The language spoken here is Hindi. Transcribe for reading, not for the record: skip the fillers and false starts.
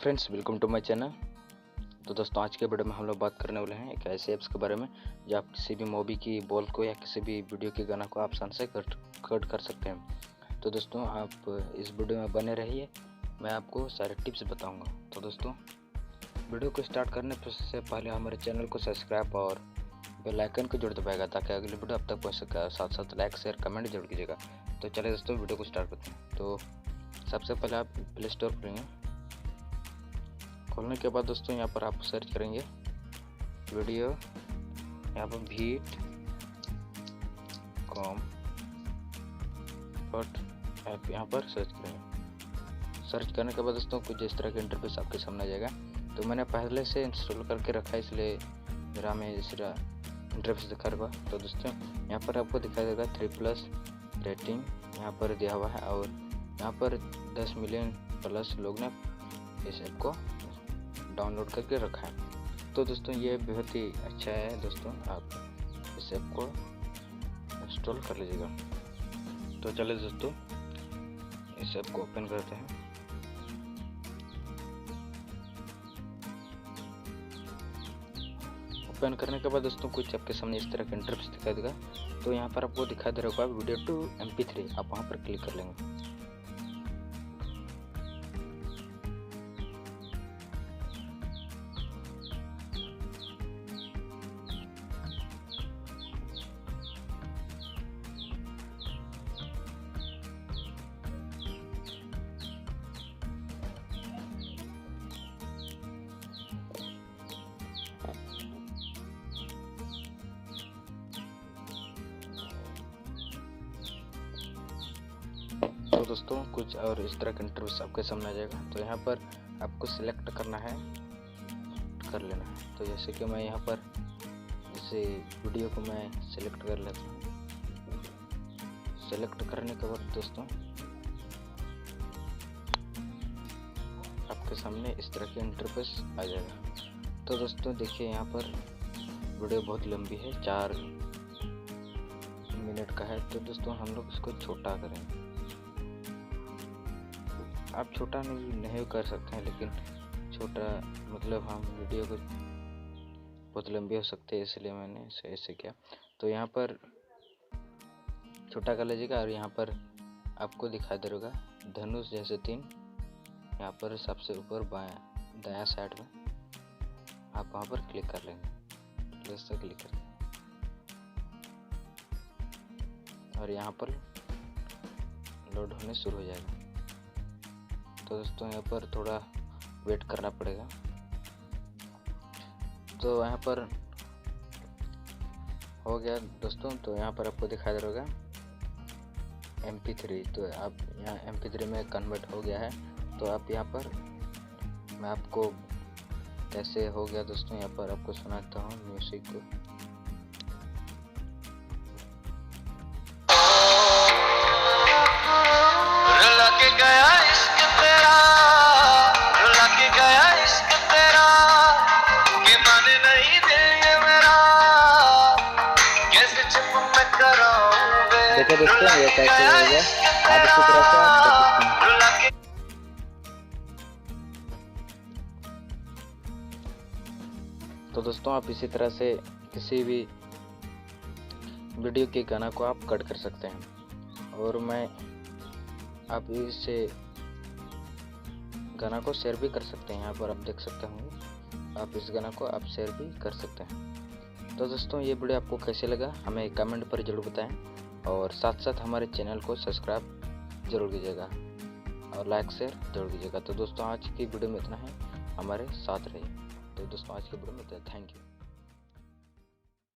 Friends, welcome to my channel. तो दोस्तों, आज के वीडियो में हम लोग बात करने वाले हैं एक ऐसे ऐप्स के बारे में जो आप किसी भी मूवी की बॉल को या किसी भी वीडियो के गाना को आप आसान से कट कर सकते हैं। तो दोस्तों, आप इस वीडियो में बने रहिए, मैं आपको सारे टिप्स बताऊंगा। तो दोस्तों, वीडियो को स्टार्ट करने से पहले हमारे चैनल को सब्सक्राइब और बेल आइकन को जरूर दबाएगा ताकि अगली वीडियो आप तक पहुँच सके। साथ साथ लाइक शेयर कमेंट जरूर कीजिएगा। तो चलिए दोस्तों, वीडियो को स्टार्ट करते हैं। तो सबसे पहले आप प्ले स्टोर खोलेंगे। खोलने के बाद दोस्तों, यहाँ पर आप सर्च करेंगे वीडियो, यहाँ पर भीट कॉम बट ऐप यहाँ पर सर्च करेंगे। सर्च करने के बाद दोस्तों, कुछ इस तरह का इंटरफेस आपके सामने आ जाएगा। तो मैंने पहले से इंस्टॉल करके रखा है, इसलिए मेरा में इस तरह इंटरफेस दिखा रहा। तो दोस्तों, यहाँ पर आपको दिखाई देगा 3+ रेटिंग यहाँ पर दिया हुआ है और यहाँ पर 10 मिलियन प्लस लोग ने इस ऐप को डाउनलोड करके रखा है। तो दोस्तों, ये बहुत ही अच्छा है। दोस्तों, आप इस ऐप को इंस्टॉल कर लीजिएगा। तो चलिए दोस्तों, इस ऐप को ओपन करते हैं। ओपन करने के बाद दोस्तों, कुछ आपके सामने इस तरह का इंटरफेस दिखाई देगा। तो यहाँ पर आपको दिखाई दे रहा होगा वीडियो टू MP3, आप वहाँ पर क्लिक कर लेंगे। तो दोस्तों, कुछ और इस तरह का इंटरफेस आपके सामने आ जाएगा। तो यहाँ पर आपको सिलेक्ट करना है, कर लेना है। तो जैसे कि मैं यहाँ पर इसे वीडियो को मैं सिलेक्ट कर लेता हूँ। सिलेक्ट करने के बाद दोस्तों, आपके सामने इस तरह के इंटरफेस आ जाएगा। तो दोस्तों देखिए, यहाँ पर वीडियो बहुत लंबी है, 4 मिनट का है। तो दोस्तों, हम लोग इसको छोटा करेंगे। आप छोटा नहीं कर सकते हैं, लेकिन छोटा मतलब हम वीडियो को बहुत लंबी हो सकते हैं, इसलिए मैंने ऐसे किया। तो यहाँ पर छोटा कर लीजिएगा और यहाँ पर आपको दिखाई दे होगा धनुष जैसे 3, यहाँ पर सबसे ऊपर बायां दायां साइड में आप वहाँ पर क्लिक कर लेंगे। प्लस से क्लिक कर और यहाँ पर लोड होने शुरू हो जाएगा। तो दोस्तों, यहाँ पर थोड़ा वेट करना पड़ेगा। तो यहाँ पर हो गया दोस्तों। तो यहाँ पर आपको दिखाई दे होगा MP3। तो आप यहाँ MP3 में कन्वर्ट हो गया है। तो आप यहाँ पर मैं आपको कैसे हो गया दोस्तों, यहाँ पर आपको सुनाता हूँ म्यूजिक को। देखिए दोस्तों, ये कैसे हो गया, आप इसी तरह से आप कर सकते हैं। तो दोस्तों, आप इसी तरह से किसी भी वीडियो के गाना को आप कट कर सकते हैं। और मैं आप इससे गाना को शेयर भी कर सकते हैं। यहाँ पर आप देख सकते होंगे, आप इस गाना को आप शेयर भी कर सकते हैं। तो दोस्तों, ये वीडियो आपको कैसे लगा हमें कमेंट पर जरूर बताएं और साथ साथ हमारे चैनल को सब्सक्राइब जरूर कीजिएगा और लाइक शेयर जरूर कीजिएगा। तो दोस्तों, आज की वीडियो में इतना है, हमारे साथ रहिए। तो दोस्तों, आज की वीडियो में इतना, थैंक यू।